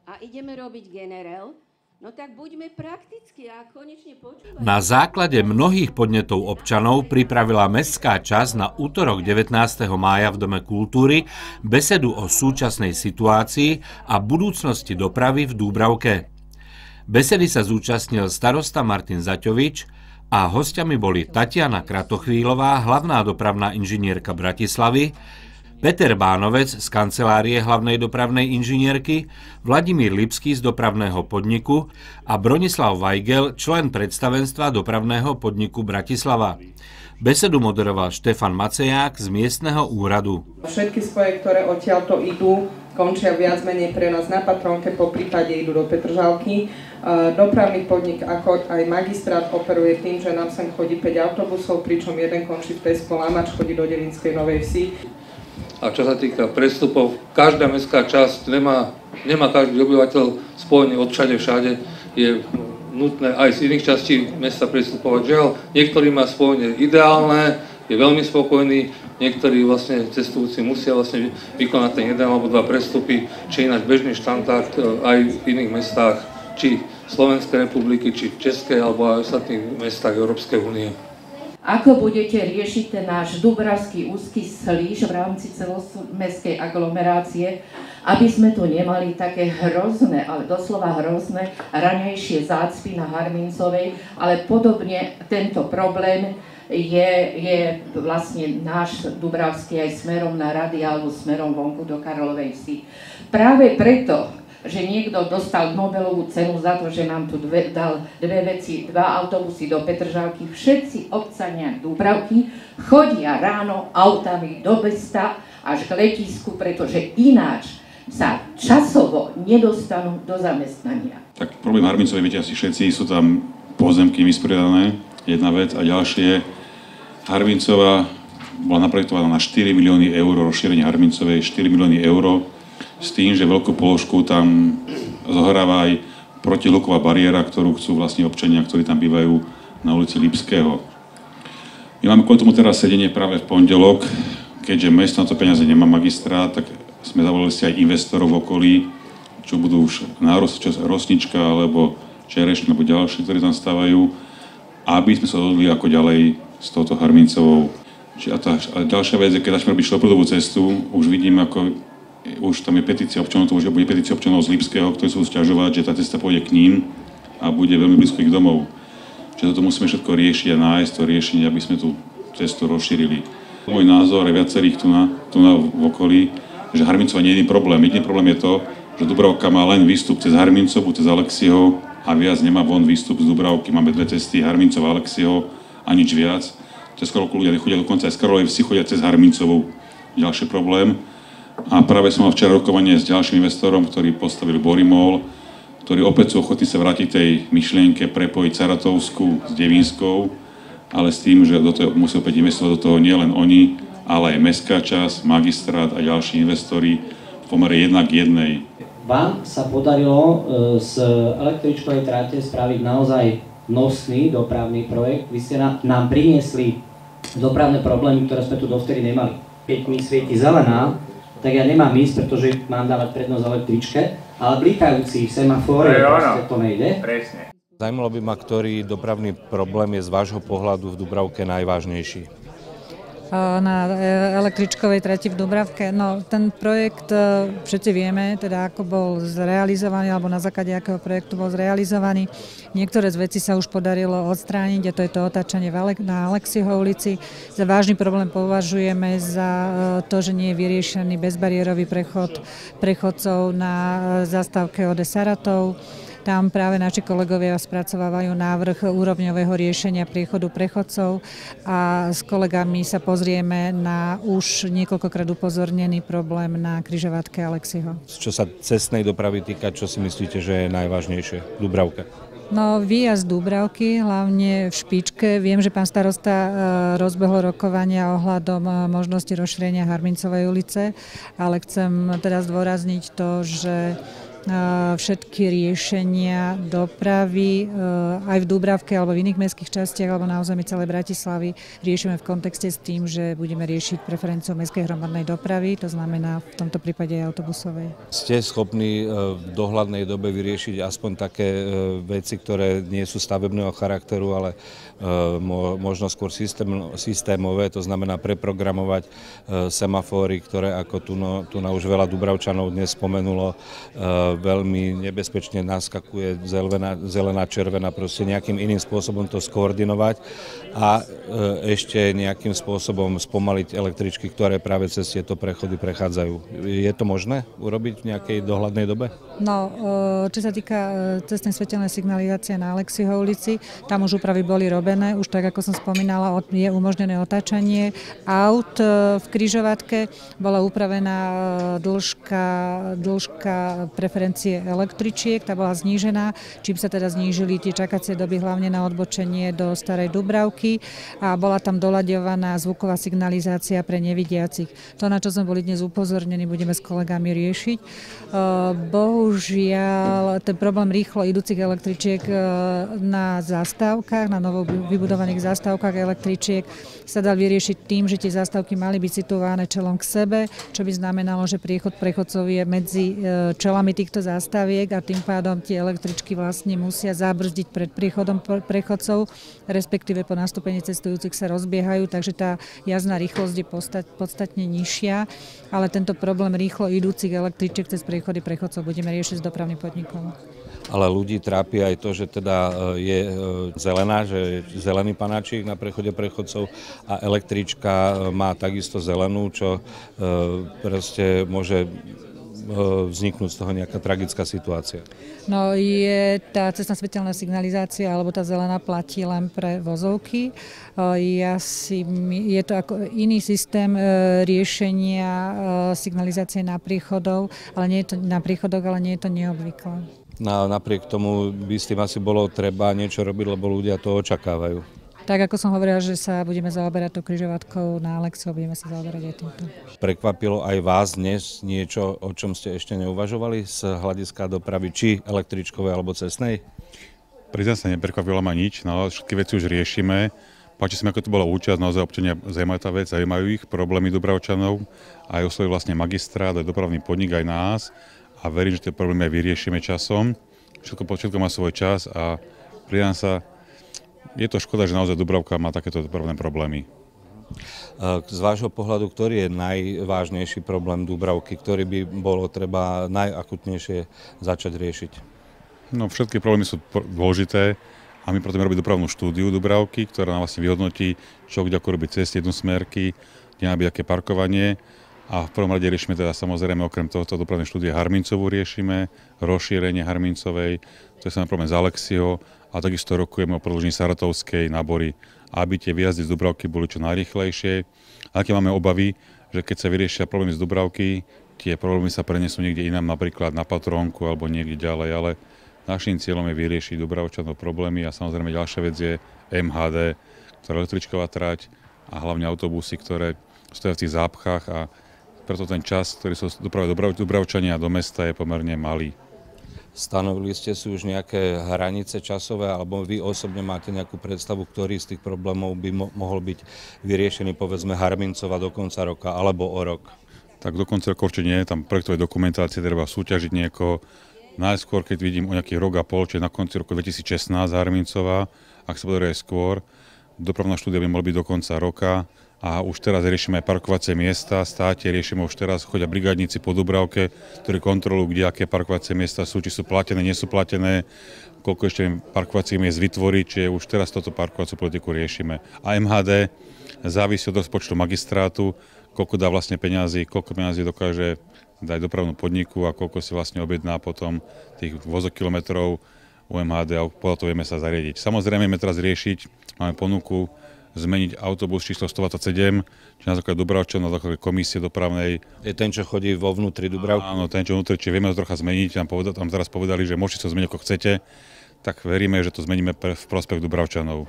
a ideme robiť generel, no tak buďme prakticky a konečne počúvajme. Na základe mnohých podnetov občanov pripravila mestská časť na útorok 19. mája v Dome kultúry besedu o súčasnej situácii a budúcnosti dopravy v Dúbravke. Besedy sa zúčastnil starosta Martin Zaťovič a hostiami boli Tatiana Kratochvílová, hlavná dopravná inžinierka Bratislavy, Peter Bánovec z kancelárie hlavnej dopravnej inžinierky, Vladimír Lipský z dopravného podniku a Bronislav Weigel, člen predstavenstva dopravného podniku Bratislava. Besedu moderoval Štefan Maceják z miestneho úradu. Všetky spoje, ktoré odtiaľto idú, končia viac menej pre nás na Patrónke, po prípade idú do Petržalky. Dopravný podnik ako aj magistrát operuje tým, že nám sem chodí 5 autobusov, pričom jeden končí v Tesco Lamač, chodí do Devinskej Novej Vsi. A čo sa týka prestupov, každá mestská časť nemá každý obyvateľ spojenie od všade. Je nutné aj z iných častí mesta prestupovať. Žiaľ, niektorý má spojenie ideálne, je veľmi spokojný, niektorí vlastne cestujúci musia vlastne vykonať ten jeden alebo dva prestupy, či ináč bežný štandard aj v iných mestách, či Slovenskej republiky, či v Českej alebo aj v ostatných mestách Európskej únie. Ako budete riešiť ten náš dúbravský úzky slíž v rámci celomestskej aglomerácie, aby sme tu nemali také hrozné, ale doslova hrozné, raňajšie zácpy na Harmincovej, ale podobne tento problém je vlastne náš dúbravský aj smerom na Rady alebo smerom vonku do Karlovej Vsi. Práve preto, že niekto dostal Nobelovú cenu za to, že nám tu dal dva autobusy do Petržalky. Všetci občania Dúbravky chodia ráno autami do mesta až k letisku, pretože ináč sa časovo nedostanú do zamestnania. Tak problém Harmincovej, viete asi všetci, sú tam pozemky vysporiadané, jedna vec. A ďalšie, Harmincová bola naprojektovaná na 4 milióny eur, rozšírenie Harmincovej 4 milióny eur, s tým, že veľkú položku tam zohráva aj protihluková bariéra, ktorú chcú vlastne občania, ktorí tam bývajú na ulici Lipského. My máme kvôli tomu teraz sedenie práve v pondelok, keďže mesto na to peniaze nemá magistrát, tak sme zavolali si aj investorov v okolí, čo budú už Rosnička alebo Čerešň alebo ďalší, ktorí tam stávajú, aby sme sa dohodli ako ďalej s touto Harmincovou. A ďalšia vec je, keď začneme robiť šloprudovú cestu, už vidím, ako už tam je petícia občanov, to už bude petícia občanov z Lipského, ktorí sú sťažovať, že tá cesta pôjde k ním a bude veľmi blízko ich domov. Čiže toto musíme všetko riešiť a nájsť to riešenie, aby sme tú cestu rozšírili. Môj názor je viacerých tu v okolí, že Harmincova nie je jediný problém. Jediný problém je to, že Dúbravka má len výstup cez Harmincovu, cez Alexieho a viac nemá von výstup z Dúbravky. Máme dve cesty, Harmincov a Alexieho a nič viac. Cez koľko ľudia nechodia, dokonca aj z Karlovej Vsi chodia cez Harmincovú. Ďalší problém. A práve som mal včera rokovanie s ďalším investorom, ktorý postavil Borimol, ktorí opäť sú ochotní sa vrátiť tej myšlienke prepojiť Saratovskú s Devinskou, ale s tým, že do toho musí opäť investovať do toho nielen oni, ale aj mestská časť, magistrát a ďalší investori v pomere 1:1. Vám sa podarilo z električkovej tráte spraviť naozaj nosný dopravný projekt. Vy ste nám priniesli dopravné problémy, ktoré sme tu dovtedy nemali. Keď mi svieti zelená, tak ja nemám ísť, pretože mám dávať prednosť električke, ale blíkajúci semafór, to nejde. Presne. Zajímalo by ma, ktorý dopravný problém je z vášho pohľadu v Dúbravke najvážnejší? Na električkovej trati v Dúbravke. No, ten projekt všetci vieme, teda ako bol zrealizovaný, alebo na základe akého projektu bol zrealizovaný. Niektoré z vecí sa už podarilo odstrániť, a to je to otáčanie na Alexieho ulici. Za vážny problém považujeme za to, že nie je vyriešený bezbariérový prechod prechodcov na zastávke OD Saratov. Tam práve naši kolegovia spracovávajú návrh úrovňového riešenia priechodu prechodcov a s kolegami sa pozrieme na už niekoľkokrát upozornený problém na križovatke Alexieho. Čo sa cestnej dopravy týka, čo si myslíte, že je najvážnejšie v Dúbravke? No, výjazd Dúbravky, hlavne v špičke. Viem, že pán starosta rozbehol rokovania ohľadom možnosti rozšírenia Harmincovej ulice, ale chcem teda zdôrazniť to, že všetky riešenia dopravy aj v Dúbravke alebo v iných mestských častiach alebo na území celej Bratislavy riešime v kontexte s tým, že budeme riešiť preferenciu mestskej hromadnej dopravy, to znamená v tomto prípade aj autobusovej. Ste schopní v dohľadnej dobe vyriešiť aspoň také veci, ktoré nie sú stavebného charakteru, ale možno skôr systémové, to znamená preprogramovať semafóry, ktoré ako tu na už veľa Dubravčanov dnes spomenulo, veľmi nebezpečne naskakuje zelená, červená, proste nejakým iným spôsobom to skoordinovať a ešte nejakým spôsobom spomaliť električky, ktoré práve cez tieto prechody prechádzajú. Je to možné urobiť v nejakej dohľadnej dobe? No, čo sa týka cestnej svetelnej signalizácie na Alexiho ulici, tam už úpravy boli robené, už tak ako som spomínala, je umožnené otáčanie aut v križovatke, bola upravená dĺžka preferencie električiek, tá bola znížená, čím sa teda znížili tie čakacie doby hlavne na odbočenie do Starej Dubravky a bola tam doľaďovaná zvuková signalizácia pre nevidiacich. To, na čo sme boli dnes upozornení, budeme s kolegami riešiť. Bohužiaľ, ten problém rýchlo idúcich električiek na zastávkach, na novo vybudovaných zastávkach električiek sa dal vyriešiť tým, že tie zastávky mali byť situované čelom k sebe, čo by znamenalo, že priechod prechodcov je medzi čelami týchto zástaviek a tým pádom tie električky vlastne musia zabrzdiť pred príchodom prechodcov, respektíve po nastúpení cestujúcich sa rozbiehajú, takže tá jazdná rýchlosť je podstatne nižšia, ale tento problém rýchlo idúcich električiek cez priechody prechodcov budeme riešiť s dopravným podnikom. Ale ľudí trápi aj to, že teda je zelená, že je zelený panáčik na prechode prechodcov a električka má takisto zelenú, čo proste môže vzniknúť z toho nejaká tragická situácia. No je tá cestná svetelná signalizácia alebo tá zelená platí len pre vozovky. Je to ako iný systém riešenia signalizácie na príchodoch, ale nie je to neobvyklé. Napriek tomu by s tým asi bolo treba niečo robiť, lebo ľudia to očakávajú. Tak ako som hovorila, že sa budeme zaoberať tou križovatkou na Alexiho, budeme sa zaoberať aj týmto. Prekvapilo aj vás dnes niečo, o čom ste ešte neuvažovali z hľadiska dopravy, či električkovej alebo cestnej? Priznám sa, neprekvapilo ma nič, no všetky veci už riešime. Páči sa mi, ako to bola účasť, naozaj občania zaujímajú tá vec, zaujímajú ich problémy Dubravčanov, aj oslovil vlastne magistrát, aj dopravný podnik, aj nás a verím, že tie problémy aj vyriešime časom. Všetko má svoj čas a priznám sa, je to škoda, že naozaj Dubravka má takéto dopravné problémy. Z vášho pohľadu, ktorý je najvážnejší problém Dubravky, ktorý by bolo treba najakutnejšie začať riešiť? No, všetky problémy sú dôležité a my preto robíme dopravnú štúdiu Dubravky, ktorá nám vlastne vyhodnotí, čo kde ako robiť cesty, jednosmerky, kde má byť aké parkovanie. A v prvom rade riešime teda samozrejme okrem tohto dopravnej štúdie Harmincovú riešime, rozšírenie Harmincovej, to je samozrejme problém z Alexiho a takisto rokujeme o predĺžení Saratovskej nábory, aby tie výjazdy z Dubravky boli čo najrýchlejšie. A aké máme obavy, že keď sa vyriešia problémy z Dubravky, tie problémy sa prenesú niekde inám, napríklad na Patrónku alebo niekde ďalej, ale naším cieľom je vyriešiť Dubravčanov problémy a samozrejme ďalšia vec je MHD, ktorá je električková trať a hlavne autobusy, ktoré stoja v tých zápchách a preto ten čas, ktorý sú dopravia Dubravčania do mesta, je pomerne malý. Stanovili ste si už nejaké hranice časové, alebo vy osobne máte nejakú predstavu, ktorý z tých problémov by mohol byť vyriešený, povedzme, Harmincova do konca roka, alebo o rok? Tak do konca roka určite nie, tam projektovej dokumentácie treba súťažiť niekoho. Najskôr, keď vidím o nejaký rok a pol, čiže na konci roku 2016 Harmincova, ak sa podarí aj skôr, dopravná štúdia by mohla byť do konca roka. A už teraz riešime aj parkovacie miesta, státe riešime už teraz, chodia brigádnici po Dubravke, ktorí kontrolujú, kde aké parkovacie miesta sú, či sú platené, nie sú platené, koľko ešte parkovacích miest vytvoriť, čiže už teraz toto parkovaciu politiku riešime. A MHD závisí od rozpočtu magistrátu, koľko dá vlastne peňazí, koľko peňazí dokáže dať dopravnú podniku a koľko si vlastne objedná potom tých vozokilometrov u MHD a podľa toho vieme sa zariadiť. Samozrejme vieme teraz riešiť, máme ponuku zmeniť autobus číslo 127, či na základe Dubravčan, na základe komisie dopravnej. Je ten, čo chodí vo vnútri Dubravky? Áno, ten, čo vnútri, či vieme to trocha zmeniť. Tam teraz povedali, že môžete to zmeniť ako chcete, tak veríme, že to zmeníme v prospech Dubravčanov.